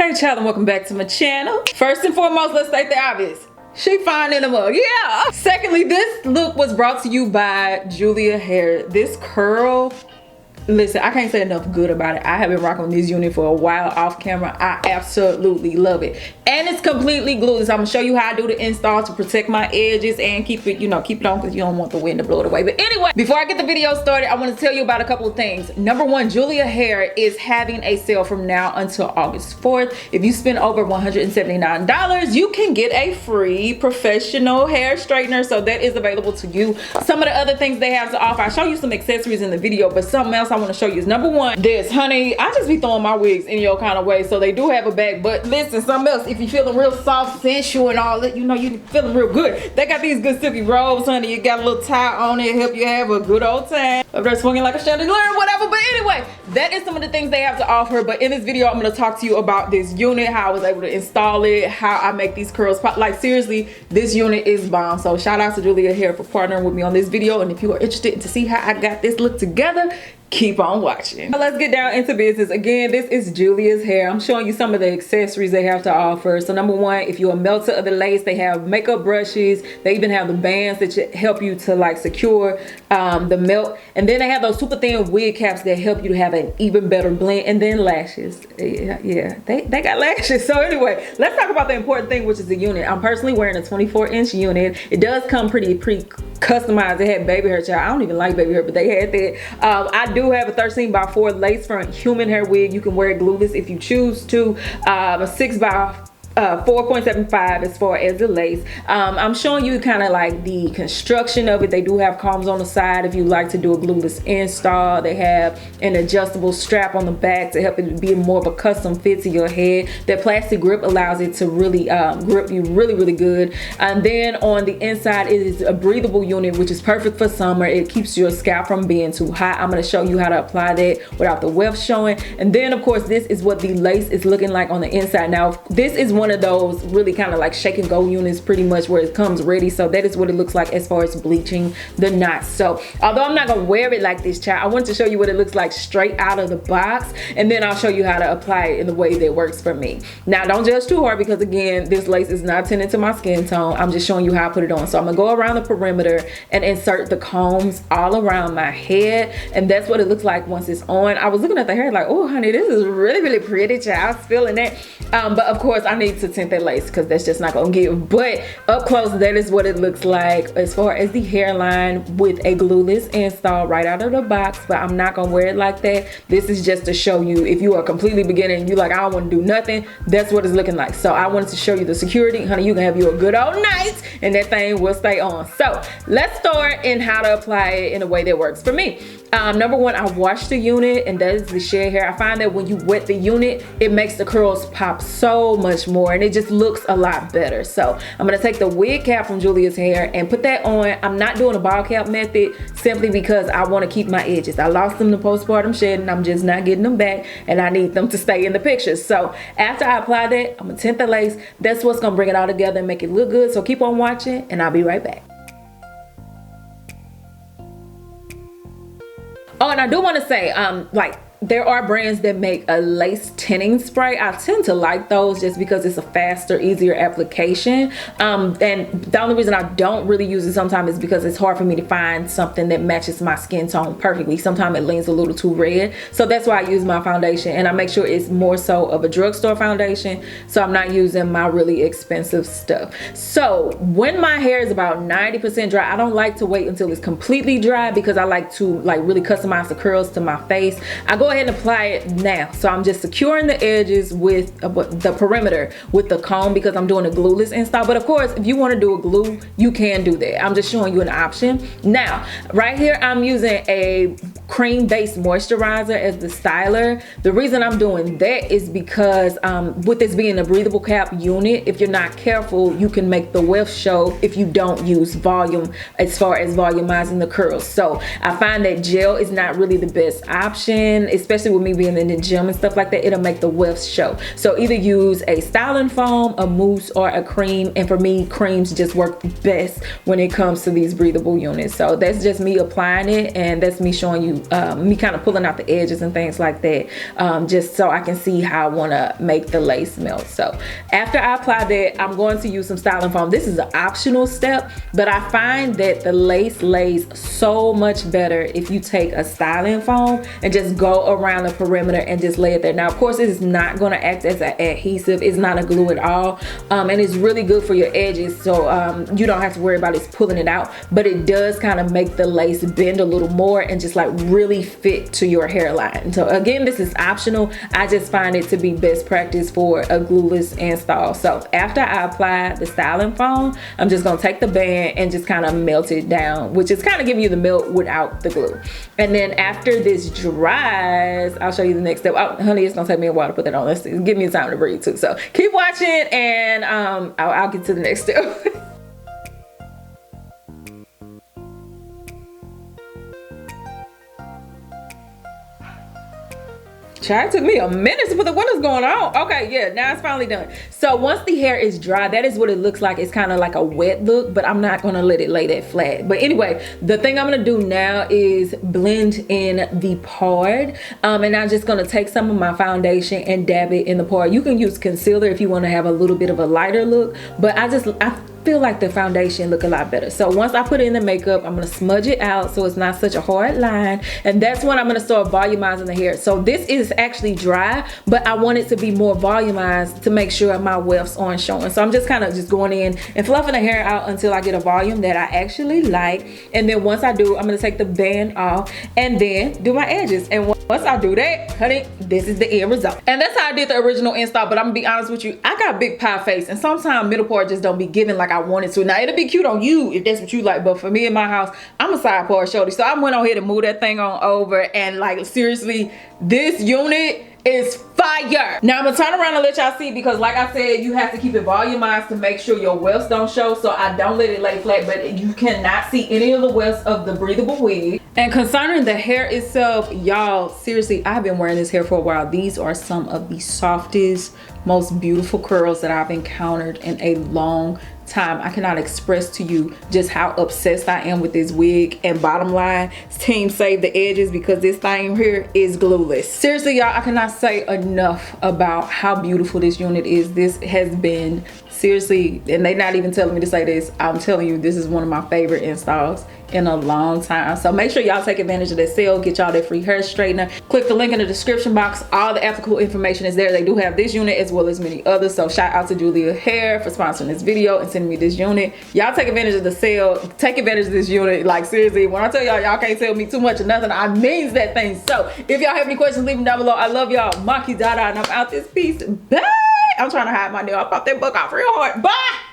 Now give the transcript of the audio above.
Hey child, and welcome back to my channel. First and foremost, let's state the obvious. She fine in a mug, yeah. Secondly, this look was brought to you by Julia Hair. This curl, listen, I can't say enough good about it. I have been rocking this unit for a while off camera. I absolutely love it. And it's completely glueless. I'm gonna show you how I do the install to protect my edges and keep it, keep it on because you don't want the wind to blow it away. But anyway, before I get the video started, I want to tell you about a couple of things. Number one, Julia Hair is having a sale from now until August 4th. If you spend over $179, you can get a free professional hair straightener. So that is available to you. Some of the other things they have to offer, I'll show you some accessories in the video, but something else I want to show you is number one, this, honey, I just be throwing my wigs in your kind of way. So they do have a bag, but listen, something else, if you're feeling real soft, sensual and all that, you're feeling real good. They got these good silky robes, honey. You got a little tie on it, help you have a good old time. If they're swinging like a chandelier or whatever, but anyway, that is some of the things they have to offer. But in this video, I'm gonna talk to you about this unit, how I was able to install it, how I make these curls pop. Like seriously, this unit is bomb. So shout out to Julia Hair for partnering with me on this video. And if you are interested to see how I got this look together, keep on watching. Now let's get down into business. Again, this is Julia's Hair. I'm showing you some of the accessories they have to offer. So number one, if you're a melter of the lace, they have makeup brushes. They even have the bands that help you to like secure the melt. And then they have those super thin wig caps that help you to have an even better blend. And then lashes. Yeah, they got lashes. So anyway, let's talk about the important thing, which is the unit. I'm personally wearing a 24-inch unit. It does come pretty customized. They had baby hair, child. I don't even like baby hair, but they had that. I do have a 13x4 lace front human hair wig. You can wear it glueless if you choose to. A 6x 4.75 as far as the lace. I'm showing you kind of like the construction of it. They do have combs on the side if you like to do a glueless install. They have an adjustable strap on the back to help it be more of a custom fit to your head. That plastic grip allows it to really grip you really good. And then on the inside, it is a breathable unit, which is perfect for summer. It keeps your scalp from being too hot. I'm going to show you how to apply that without the weft showing. And then of course, this is what the lace is looking like on the inside. Now, this is one of those really kind of like shake and go units pretty much where it comes ready. So that is what it looks like as far as bleaching the knots. So although I'm not gonna wear it like this, child, I want to show you what it looks like straight out of the box, and then I'll show you how to apply it in the way that works for me. Now don't judge too hard because again, this lace is not tended to my skin tone. I'm just showing you how I put it on. So I'm gonna go around the perimeter and insert the combs all around my head, and that's what it looks like once it's on. I was looking at the hair like, oh honey, this is really pretty, child. I was feeling that. But of course I need to tint that lace because that's just not gonna give. But up close, that is what it looks like as far as the hairline with a glueless install right out of the box. But I'm not gonna wear it like that. This is just to show you if you are completely beginning and you like, I don't want to do nothing, that's what it's looking like. So I wanted to show you the security, honey. You can have you a good old night and that thing will stay on. So let's start in how to apply it in a way that works for me. Number one, I wash the unit, and that is the shed hair. I find that when you wet the unit, it makes the curls pop so much more and it just looks a lot better. So I'm gonna take the wig cap from Julia's Hair and put that on. I'm not doing a ball cap method simply because I want to keep my edges. I lost them to postpartum shedding. I'm just not getting them back and I need them to stay in the pictures. So after I apply that, I'm gonna tint the lace. That's what's gonna bring it all together and make it look good. So keep on watching and I'll be right back. Oh, and I do want to say, there are brands that make a lace tinting spray. I tend to like those just because it's a faster, easier application. And the only reason I don't really use it sometimes is because it's hard for me to find something that matches my skin tone perfectly. Sometimes it leans a little too red. So that's why I use my foundation, and I make sure it's more so of a drugstore foundation. So I'm not using my really expensive stuff. So when my hair is about 90% dry, I don't like to wait until it's completely dry because I like to really customize the curls to my face. I go ahead and apply it now. So I'm just securing the edges with the perimeter with the comb because I'm doing a glueless install. But of course, if you want to do a glue, you can do that. I'm just showing you an option. Now, right here, I'm using a cream-based moisturizer as the styler. The reason I'm doing that is because with this being a breathable cap unit, if you're not careful, you can make the weft show if you don't use volume as far as volumizing the curls. So I find that gel is not really the best option. especially with me being in the gym and stuff like that, it'll make the wefts show. So either use a styling foam, a mousse, or a cream. And for me, creams just work best when it comes to these breathable units. So that's just me applying it, and that's me showing you, me kind of pulling out the edges and things like that, just so I can see how I want to make the lace melt. So after I apply that, I'm going to use some styling foam. This is an optional step, but I find that the lace lays so much better if you take a styling foam and just go around the perimeter and just lay it there. Now, of course, it is not going to act as an adhesive. It's not a glue at all, and it's really good for your edges, so you don't have to worry about it pulling it out, but it does kind of make the lace bend a little more and just like really fit to your hairline. So again, this is optional. I just find it to be best practice for a glueless install. So after I apply the styling foam, I'm just gonna take the band and just kind of melt it down, which is kind of giving you the melt without the glue. And then after this dries, I'll show you the next step. Oh, honey, it's gonna take me a while to put that on. Let's give me time to breathe too. So keep watching, and I'll get to the next step. It took me a minute to put the windows going on. Okay, yeah, now it's finally done. So once the hair is dry, that is what it looks like. It's kind of like a wet look, but I'm not gonna let it lay that flat. But anyway, the thing I'm gonna do now is blend in the part. And I'm just gonna take some of my foundation and dab it in the part. You can use concealer if you wanna have a little bit of a lighter look, but I feel like the foundation look a lot better. So once I put in the makeup, I'm gonna smudge it out so it's not such a hard line, and that's when I'm gonna start volumizing the hair. So this is actually dry, but I want it to be more volumized to make sure my wefts aren't showing. So I'm just kind of just going in and fluffing the hair out until I get a volume that I actually like. And then once I do, I'm gonna take the band off and then do my edges. And once I do that, honey, this is the end result. And that's how I did the original install. But I'm gonna be honest with you, I got big pie face, and sometimes middle part just don't be giving like I wanted to. Now it'll be cute on you if that's what you like, but for me in my house, I'm a side part shorty. So I went on here to move that thing on over, and like seriously, this unit is fire. Now I'm gonna turn around and let y'all see, because like I said, you have to keep it volumized to make sure your wefts don't show. So I don't let it lay flat, but you cannot see any of the wefts of the breathable wig. And concerning the hair itself, y'all, seriously, I've been wearing this hair for a while. These are some of the softest, most beautiful curls that I've encountered in a long time. I cannot express to you just how obsessed I am with this wig. And bottom line, team save the edges, because this thing here is glueless. Seriously, y'all, I cannot say enough about how beautiful this unit is. This has been seriously, and they're not even telling me to say this, I'm telling you, this is one of my favorite installs in a long time. So make sure y'all take advantage of that sale, get y'all that free hair straightener. Click the link in the description box. All the applicable information is there. They do have this unit as well as many others. So shout out to Julia Hair for sponsoring this video and sending me this unit. Y'all take advantage of the sale. Take advantage of this unit. Like seriously, when I tell y'all, y'all can't tell me too much or nothing, I means that thing. So if y'all have any questions, leave them down below. I love y'all. Maki Dada, and I'm out this piece. Bye. I'm trying to hide my nail. I popped that book off real hard. Bye.